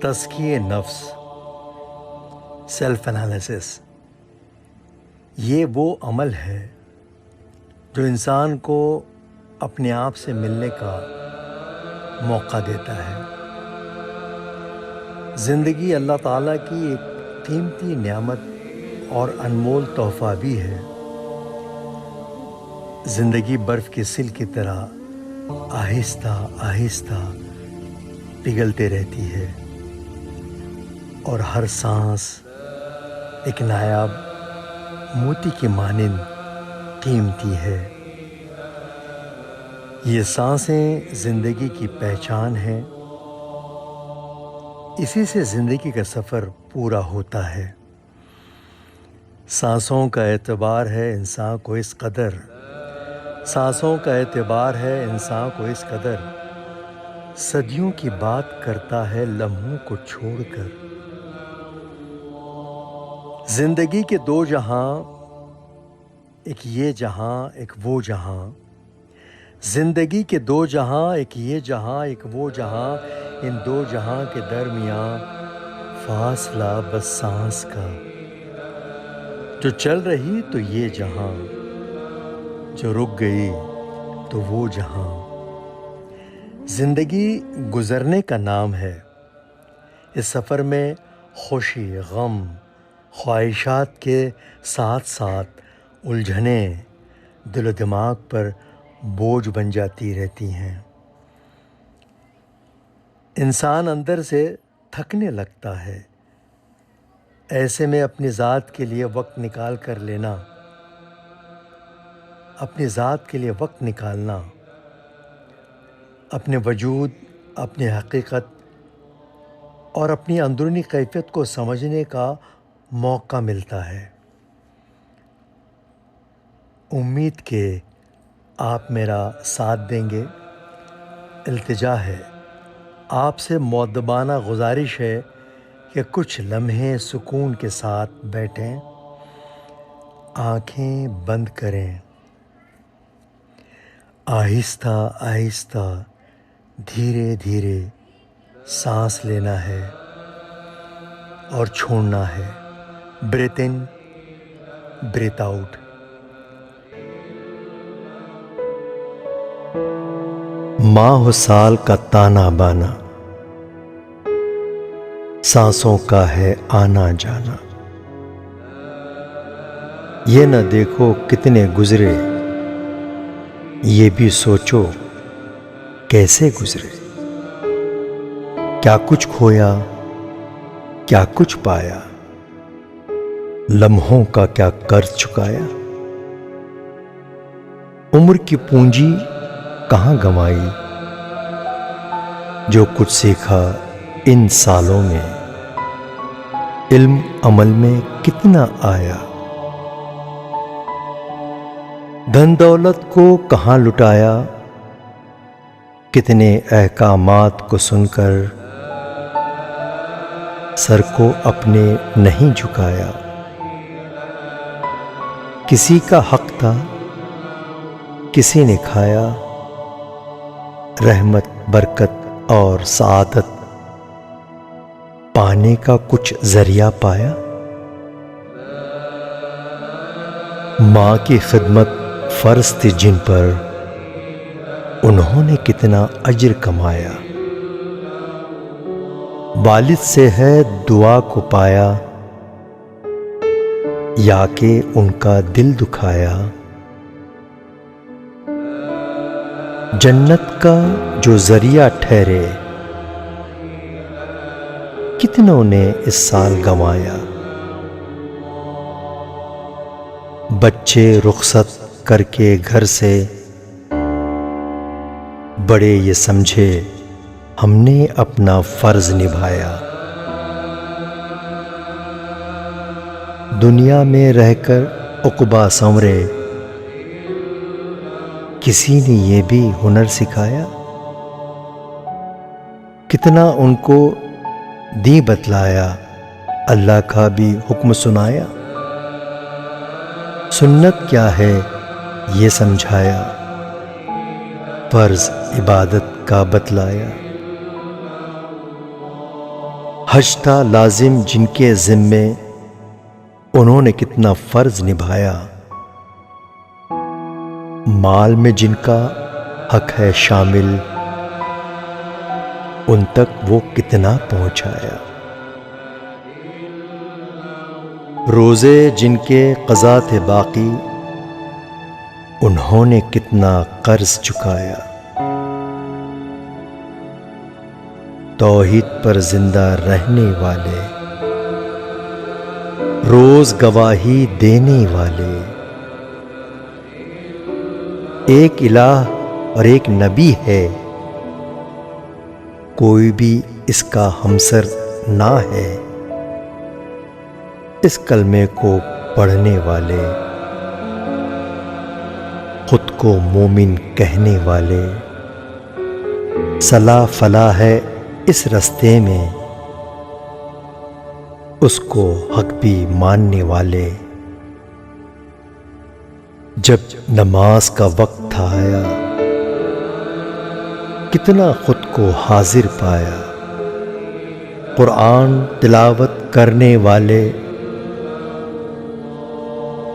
تزکیہ نفس، self analysis, یہ وہ عمل ہے جو انسان کو اپنے آپ سے ملنے کا موقع دیتا ہے۔ زندگی اللہ تعالیٰ کی ایک قیمتی نعمت اور انمول تحفہ بھی ہے۔ زندگی برف کے سل کی طرح آہستہ آہستہ پگھلتے رہتی ہے، اور ہر سانس ایک نایاب موتی کی مانند قیمتی ہے۔ یہ سانسیں زندگی کی پہچان ہیں، اسی سے زندگی کا سفر پورا ہوتا ہے۔ سانسوں کا اعتبار ہے انسان کو اس قدر، سانسوں کا اعتبار ہے انسان کو اس قدر، صدیوں کی بات کرتا ہے لمحوں کو چھوڑ کر۔ زندگی کے دو جہاں، ایک یہ جہاں ایک وہ جہاں، زندگی کے دو جہاں، ایک یہ جہاں ایک وہ جہاں، ان دو جہاں کے درمیان فاصلہ بس سانس کا، جو چل رہی تو یہ جہاں، جو رک گئی تو وہ جہاں۔ زندگی گزرنے کا نام ہے۔ اس سفر میں خوشی، غم، خواہشات کے ساتھ ساتھ الجھنیں دل و دماغ پر بوجھ بن جاتی رہتی ہیں۔ انسان اندر سے تھکنے لگتا ہے۔ ایسے میں اپنی ذات کے لیے وقت نکال کر لینا، اپنی ذات کے لیے وقت نکالنا، اپنے وجود، اپنی حقیقت اور اپنی اندرونی کیفیت کو سمجھنے کا موقع ملتا ہے۔ امید کہ آپ میرا ساتھ دیں گے۔ التجا ہے، آپ سے مؤدبانہ گزارش ہے کہ کچھ لمحے سکون کے ساتھ بیٹھیں، آنکھیں بند کریں، آہستہ آہستہ دھیرے دھیرے سانس لینا ہے اور چھوڑنا ہے۔ بریتھ ان، بریتھ آؤٹ۔ ماہ و سال کا تانا بانا، سانسوں کا ہے آنا جانا، یہ نہ دیکھو کتنے گزرے، یہ بھی سوچو کیسے گزرے۔ کیا کچھ کھویا، کیا کچھ پایا، لمحوں کا کیا قرض چکایا۔ عمر کی پونجی کہاں گنوائی، جو کچھ سیکھا ان سالوں میں، علم عمل میں کتنا آیا۔ دھن دولت کو کہاں لٹایا، کتنے احکامات کو سن کر سر کو اپنے نہیں جھکایا۔ کسی کا حق تھا، کسی نے کھایا، رحمت، برکت اور سعادت پانے کا کچھ ذریعہ پایا۔ ماں کی خدمت فرض تھی جن پر، انہوں نے کتنا اجر کمایا۔ والد سے ہے دعا کو پایا، یا کہ ان کا دل دکھایا۔ جنت کا جو ذریعہ ٹھہرے، کتنوں نے اس سال گنوایا۔ بچے رخصت کر کے گھر سے، بڑے یہ سمجھے ہم نے اپنا فرض نبھایا۔ دنیا میں رہ کر عقبہ سنورے، کسی نے یہ بھی ہنر سکھایا؟ کتنا ان کو دین بتلایا، اللہ کا بھی حکم سنایا، سنت کیا ہے یہ سمجھایا، فرض عبادت کا بتلایا۔ حج تھا لازم جن کے ذمے، انہوں نے کتنا فرض نبھایا، مال میں جن کا حق ہے شامل، ان تک وہ کتنا پہنچایا۔ روزے جن کے قضا تھے باقی، انہوں نے کتنا قرض چکایا۔ توحید پر زندہ رہنے والے، روز گواہی دینے والے، ایک الہ اور ایک نبی ہے، کوئی بھی اس کا ہمسر نہ ہے، اس کلمے کو پڑھنے والے، خود کو مومن کہنے والے، صلاح فلاح ہے اس رستے میں، اس کو حق بھی ماننے والے۔ جب نماز کا وقت تھا آیا، کتنا خود کو حاضر پایا، قرآن تلاوت کرنے والے،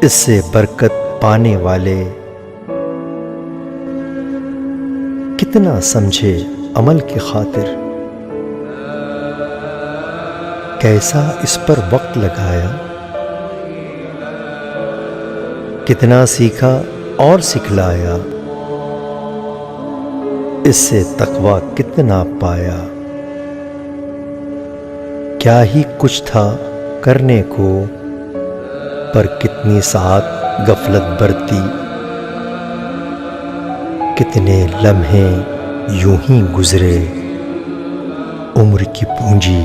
اس سے برکت پانے والے، کتنا سمجھے عمل کی خاطر، کیسا اس پر وقت لگایا، کتنا سیکھا اور سکھلایا، اس سے تقویٰ کتنا پایا۔ کیا ہی کچھ تھا کرنے کو، پر کتنی ساعت غفلت برتی، کتنے لمحے یوں ہی گزرے، عمر کی پونجی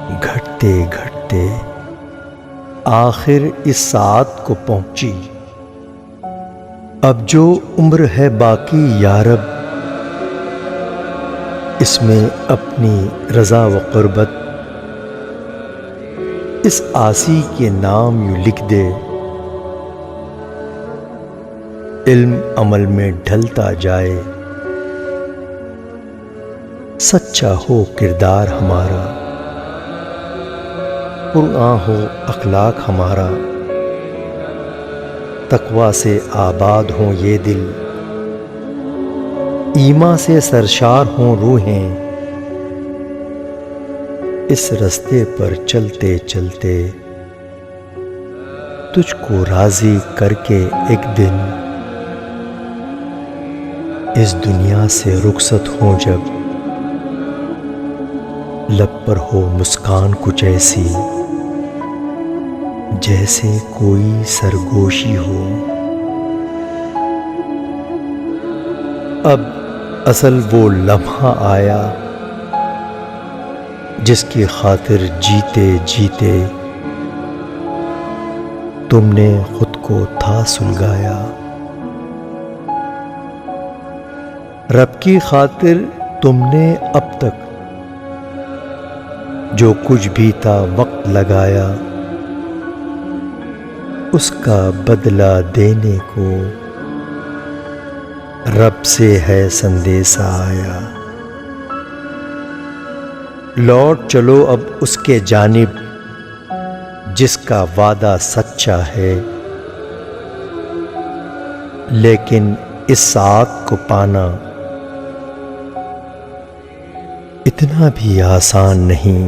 گھٹتے گھٹتے آخر اس ساعت کو پہنچی۔ اب جو عمر ہے باقی یا رب، اس میں اپنی رضا و قربت، اس عاصی کے نام یوں لکھ دے، علم عمل میں ڈھلتا جائے، سچا ہو کردار ہمارا، قرآن ہو اخلاق ہمارا، تقویٰ سے آباد ہوں یہ دل، ایمان سے سرشار ہوں روحیں، اس رستے پر چلتے چلتے تجھ کو راضی کر کے ایک دن اس دنیا سے رخصت ہوں، جب لب پر ہو مسکان کچھ ایسی جیسے کوئی سرگوشی ہو۔ اب اصل وہ لمحہ آیا جس کی خاطر جیتے جیتے تم نے خود کو تھا سلگایا۔ رب کی خاطر تم نے اب تک جو کچھ بھی تھا وقت لگایا، اس کا بدلہ دینے کو رب سے ہے سندیسہ آیا۔ لوٹ چلو اب اس کے جانب جس کا وعدہ سچا ہے، لیکن اس ساتھ کو پانا اتنا بھی آسان نہیں۔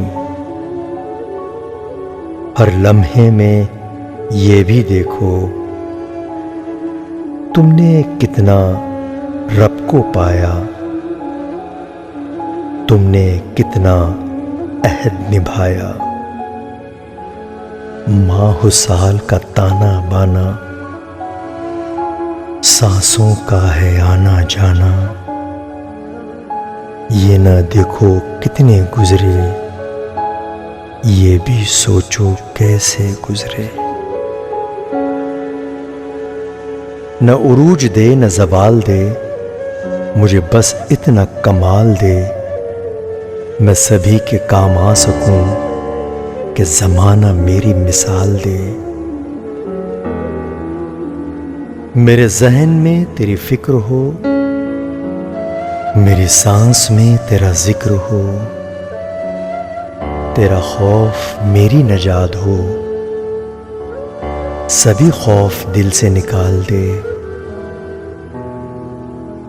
ہر لمحے میں یہ بھی دیکھو تم نے کتنا رب کو پایا، تم نے کتنا عہد نبھایا۔ ماہ و سال کا تانا بانا، سانسوں کا ہے آنا جانا، یہ نہ دیکھو کتنے گزرے، یہ بھی سوچو کیسے گزرے۔ نہ عروج دے نہ زوال دے، مجھے بس اتنا کمال دے، میں سبھی کے کام آ سکوں کہ زمانہ میری مثال دے۔ میرے ذہن میں تیری فکر ہو، میری سانس میں تیرا ذکر ہو، تیرا خوف میری نجات ہو، سبھی خوف دل سے نکال دے۔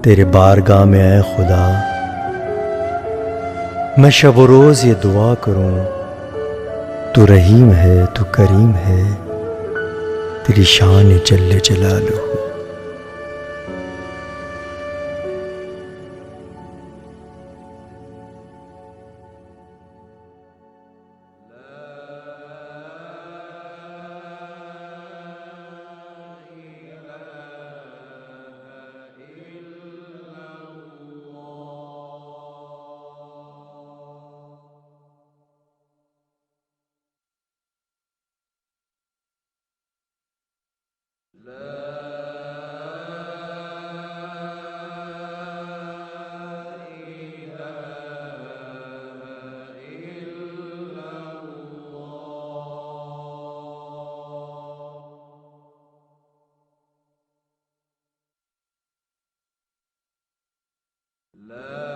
تیرے بارگاہ میں اے خدا، میں شب و روز یہ دعا کروں، تو رحیم ہے تو کریم ہے، تیری شان جل جلالہ۔ لا